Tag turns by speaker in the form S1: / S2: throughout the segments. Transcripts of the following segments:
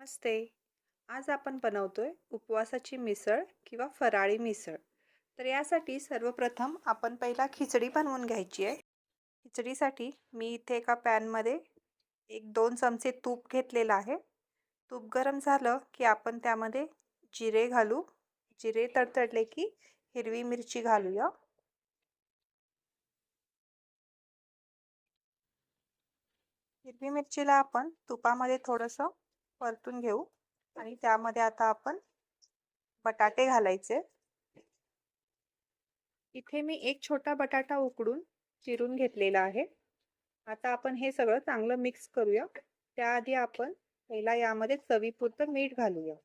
S1: नमस्ते. आज आपण बनवतोय उपवासाची मिसळ किंवा फराळी मिसळ. तर यासाठी सर्वप्रथम आपण पहिला खिचडी बनवून घ्यायची आहे. खिचडीसाठी मी इथे एका पॅनमध्ये 1-2 चमचे तूप घेतलेलं आहे. तूप गरम झालं की आपण त्यामध्ये जिरे घालू. जिरे तडतडले की हिरवी मिरची घालूया. हिरवी मिरचीला आपण तुपामध्ये थोडंसं परतून घेऊ आणि त्यामध्ये आता आपण बटाटे घालायचे. इथे मी एक छोटा बटाटा उकडून चिरून घेतलेला आहे. आता आपण हे सगळं चांगलं मिक्स करूया. त्याआधी आपण पहिला यामध्ये चवीपुरतं मीठ घालूया.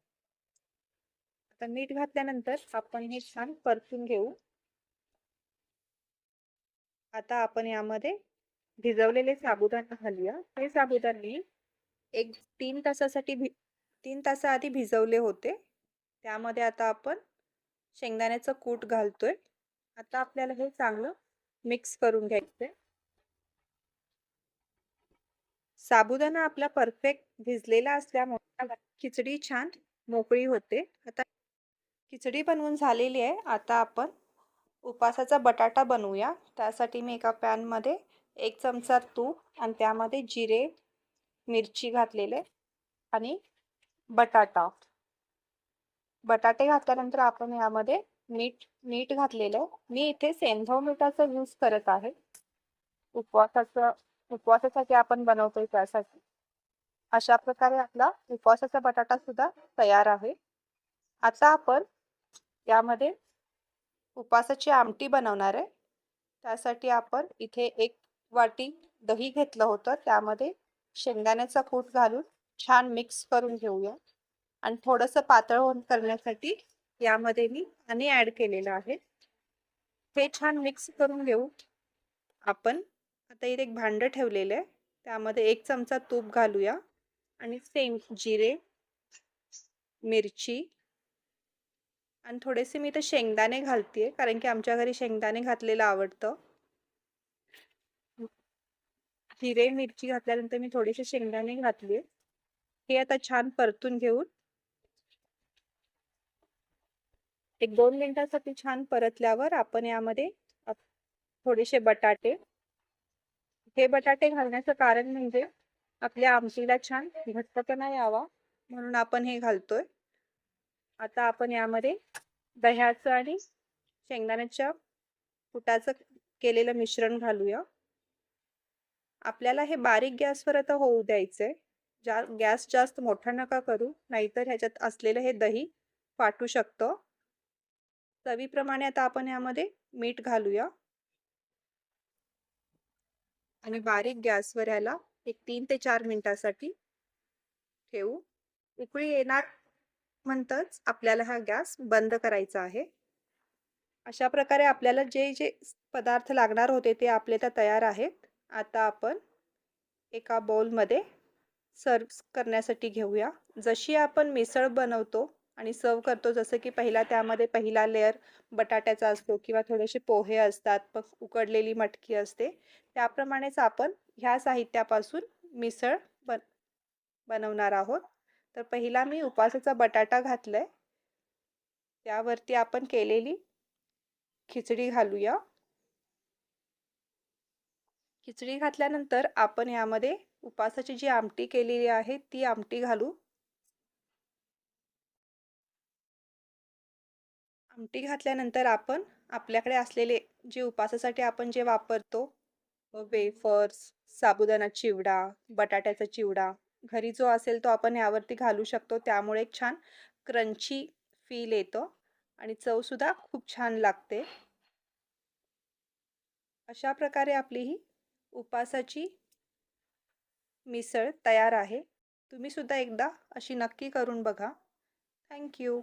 S1: आता मीठ घातल्यानंतर आपण हे छान परतून घेऊ. आता आपण यामध्ये भिजवलेले साबुदाणा घालूया. हे साबुदाणे एक 3 तासाआधी भिजवले होते. त्यामध्ये आता आपण शेंगदाण्याचं कूट घालतोय. आता आपल्याला हे चांगलं मिक्स करून घ्यायचंय. साबुदाणा आपला परफेक्ट भिजलेला असल्यामुळे खिचडी छान मोकळी होते. आता खिचडी बनवून झालेली आहे. आता आपण उपासाचा बटाटा बनवूया. त्यासाठी मी एका पॅनमध्ये 1 चमचा तूप आणि त्यामध्ये जिरे, मिरची घातलेले आणि बटाटे घातल्यानंतर आपण यामध्ये मीठ घातलेलं आहे. मी इथे सेंधव मिठाचा यूज करत आहे. उपवासासाठी आपण बनवतोय त्यासाठी. अशा प्रकारे आपला उपवासाचा बटाटा सुद्धा तयार आहे. आता आपण यामध्ये उपवासाची आमटी बनवणार आहे. त्यासाठी आपण इथे 1 वाटी दही घेतलं होतं. त्यामध्ये शेंगदाण्याचा कूट घालून छान मिक्स करून घेऊया आणि थोडंसं पातळ करण्यासाठी यामध्ये मी पाणी ॲड केलेलं आहे. हे छान मिक्स करून घेऊ. आपण आता इथे एक भांडं ठेवलेलं आहे. त्यामध्ये 1 चमचा तूप घालूया आणि सेम जिरे, मिरची आणि थोडेसे मी इथे शेंगदाणे घालतेय, कारण की आमच्या घरी शेंगदाणे घातलेलं आवडतं. जिरे, मिरची घातल्यानंतर मी थोडेसे शेंगदाणे घातले. हे आता छान परतून घेऊन 1-2 मिनिटांसाठी छान परतल्यावर आपण यामध्ये थोडेसे बटाटे. हे बटाटे घालण्याचं कारण म्हणजे आपल्या आमटीला छान घट्टपणा यावा म्हणून आपण हे घालतोय. आता आपण यामध्ये दह्याचं आणि शेंगदाण्याच्या कुटाचं केलेलं मिश्रण घालूया. आपल्याला हे बारीक गॅसवर आता होऊ द्यायचंय. गॅस जास्त मोठा नका करू, नाहीतर ह्याच्यात असलेलं हे दही फाटू शकतं. चवीप्रमाणे आता आपण यामध्ये मीठ घालूया आणि बारीक गॅसवर याला एक 3 ते 4 मिनिटांसाठी ठेवू. उकळी येणार म्हणताच आपल्याला हा गॅस बंद करायचा आहे. अशा प्रकारे आपल्याला जे पदार्थ लागणार होते ते आपले तर तयार आहेत. आता आपण एका बाउलमध्ये सर्व करण्यासाठी घेऊया. जशी आपण मिसळ बनवतो आणि सर्व करतो, जसं की पहिला लेयर बटाट्याचा असतो किंवा थोडेसे पोहे असतात, मग उकडलेली मटकी असते, त्याप्रमाणेच आपण ह्या साहित्यापासून मिसळ बनवणार आहोत. तर पहिला मी उपवासाचा बटाटा घातलाय. त्यावरती आपण केलेली खिचडी घालूया. खिचडी घातल्यानंतर आपण यामध्ये उपवासाची जी आमटी केलेली आहे ती आमटी घालू. आमटी घातल्यानंतर आपण आपल्याकडे असलेले जे उपवासासाठी आपण जे वापरतो, वेफर्स, साबुदाणा चिवडा, बटाट्याचा चिवडा, घरी जो असेल तो आपण यावरती घालू शकतो. त्यामुळे एक छान क्रंची फील येतं आणि चवसुद्धा खूप छान लागते. अशा प्रकारे आपली ही उपवासाची मिसळ तयार आहे. तुम्ही सुद्धा एकदा अशी नक्की करून बघा. Thank you.